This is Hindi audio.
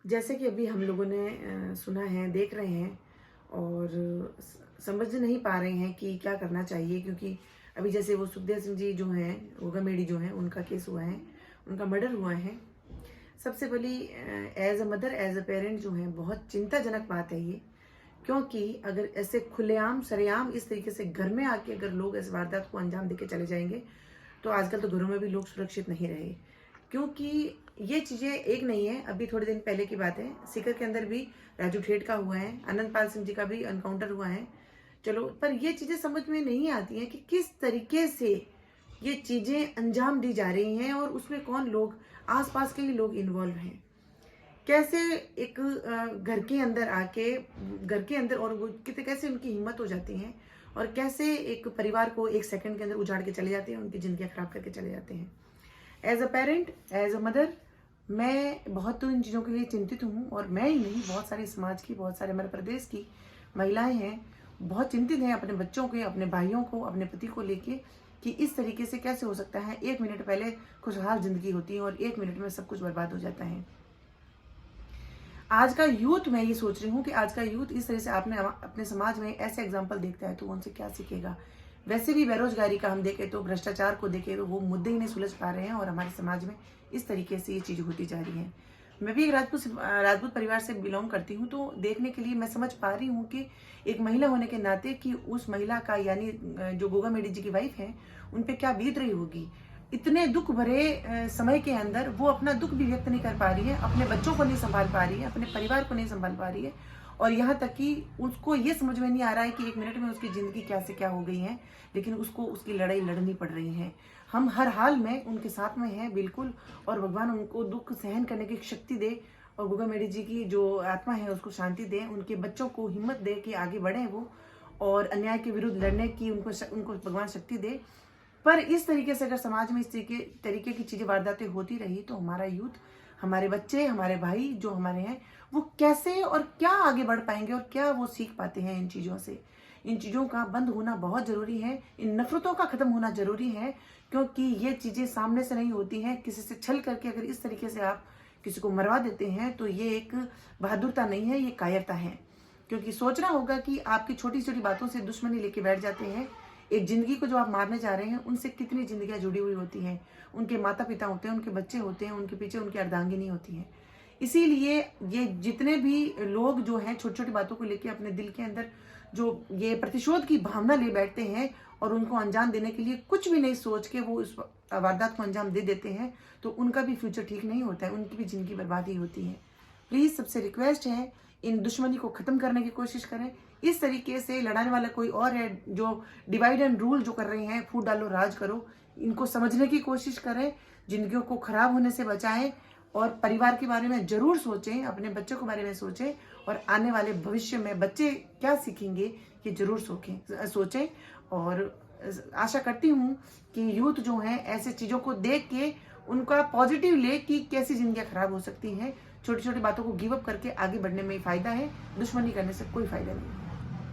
जैसे कि अभी हम लोगों ने सुना है, देख रहे हैं और समझ नहीं पा रहे हैं कि क्या करना चाहिए, क्योंकि अभी जैसे वो सुखदेव सिंह जी जो हैं, गौगामेडी जो हैं, उनका केस हुआ है, उनका मर्डर हुआ है। सबसे पहली as a mother, as a parent जो है, बहुत चिंताजनक बात है ये। क्योंकि अगर ऐसे खुलेआम सरेआम इस तरीके से घर में आके अगर लोग इस वारदात को अंजाम देके चले जाएंगे, तो आजकल तो घरों में भी लोग सुरक्षित नहीं रहे। क्योंकि ये चीज़ें एक नहीं है, अभी थोड़े दिन पहले की बात है, सीकर के अंदर भी राजू ठेठ का हुआ है, आनंदपाल सिंह जी का भी एनकाउंटर हुआ है। चलो, पर ये चीज़ें समझ में नहीं आती हैं कि किस तरीके से ये चीज़ें अंजाम दी जा रही हैं और उसमें कौन लोग, आसपास के ही लोग इन्वॉल्व हैं। कैसे एक घर के अंदर आके, घर के अंदर, और वो कितने, कैसे उनकी हिम्मत हो जाती है और कैसे एक परिवार को एक सेकंड के अंदर उजाड़ के चले जाते हैं, उनकी जिंदगी खराब करके चले जाते हैं। As a parent, as a mother, मैं बहुत तो इन चीज़ों के लिए चिंतित हूँ, और मैं ही नहीं, बहुत सारे समाज की, बहुत सारे हमारे प्रदेश की महिलाएं हैं, बहुत चिंतित हैं अपने बच्चों के, अपने भाइयों को, अपने पति को लेके, कि इस तरीके से कैसे हो सकता है। 1 मिनट पहले खुशहाल जिंदगी होती है और 1 मिनट में सब कुछ बर्बाद हो जाता है। आज का यूथ, मैं ये सोच रही हूँ कि आज का यूथ इस तरह से आपने अपने समाज में ऐसे एग्जाम्पल देखता है तो उनसे क्या सीखेगा। वैसे भी बेरोजगारी का हम देखें तो, भ्रष्टाचार को देखें तो, वो मुद्दे ही नहीं सुलझ पा रहे हैं और हमारे समाज में इस तरीके से ये चीज़ होती जा रही है। मैं भी एक राजपूत परिवार से बिलोंग करती हूँ, तो देखने के लिए मैं समझ पा रही हूँ कि एक महिला होने के नाते कि उस महिला का, यानी जो गोगामेडी जी की वाइफ है, उन पे क्या बीत रही होगी। इतने दुख भरे समय के अंदर वो अपना दुख भी व्यक्त नहीं कर पा रही है, अपने बच्चों को नहीं संभाल पा रही है, अपने परिवार को नहीं संभाल पा रही है, और यहाँ तक कि उसको ये समझ में नहीं आ रहा है कि 1 मिनट में उसकी ज़िंदगी क्या से क्या हो गई है, लेकिन उसको उसकी लड़ाई लड़नी पड़ रही है। हम हर हाल में उनके साथ में हैं, बिल्कुल, और भगवान उनको दुख सहन करने की शक्ति दे, और गोगामेडी जी की जो आत्मा है उसको शांति दे, उनके बच्चों को हिम्मत दे कि आगे बढ़ें वो, और अन्याय के विरुद्ध लड़ने की उनको भगवान शक्ति दे। पर इस तरीके से अगर समाज में इस तरीके की चीज़ें, वारदातें होती रही, तो हमारा यूथ, हमारे बच्चे, हमारे भाई जो हमारे हैं, वो कैसे और क्या आगे बढ़ पाएंगे और क्या वो सीख पाते हैं इन चीज़ों से। इन चीज़ों का बंद होना बहुत ज़रूरी है, इन नफ़रतों का ख़त्म होना ज़रूरी है, क्योंकि ये चीज़ें सामने से नहीं होती हैं। किसी से छल करके अगर इस तरीके से आप किसी को मरवा देते हैं, तो ये एक बहादुरता नहीं है, ये कायरता है। क्योंकि सोचना होगा कि आपकी छोटी छोटी बातों से दुश्मनी लेके बैठ जाते हैं। एक जिंदगी को जो आप मारने जा रहे हैं, उनसे कितनी जिंदगियां जुड़ी हुई होती हैं। उनके माता पिता होते हैं, उनके बच्चे होते हैं, उनके पीछे उनकी अर्धांगिनी होती है। इसीलिए ये जितने भी लोग जो हैं, छोटी छोटी बातों को लेके अपने दिल के अंदर जो ये प्रतिशोध की भावना ले बैठते हैं और उनको अंजाम देने के लिए कुछ भी नहीं सोच के वो उस वारदात को अंजाम दे देते हैं, तो उनका भी फ्यूचर ठीक नहीं होता है, उनकी भी जिंदगी बर्बादी होती है। प्लीज़, सबसे रिक्वेस्ट है, इन दुश्मनी को ख़त्म करने की कोशिश करें। इस तरीके से लड़ाने वाला कोई और है, जो डिवाइड एंड रूल जो कर रहे हैं, फूट डालो राज करो, इनको समझने की कोशिश करें, जिंदगियों को खराब होने से बचाएं, और परिवार के बारे में जरूर सोचें, अपने बच्चों के बारे में सोचें, और आने वाले भविष्य में बच्चे क्या सीखेंगे ये जरूर सोचें। और आशा करती हूँ कि यूथ जो है ऐसे चीज़ों को देख के उनका पॉजिटिव ले कि कैसी जिंदगियां खराब हो सकती हैं। छोटी छोटी बातों को गिव अप करके आगे बढ़ने में फ़ायदा है, दुश्मनी करने से कोई फ़ायदा नहीं है।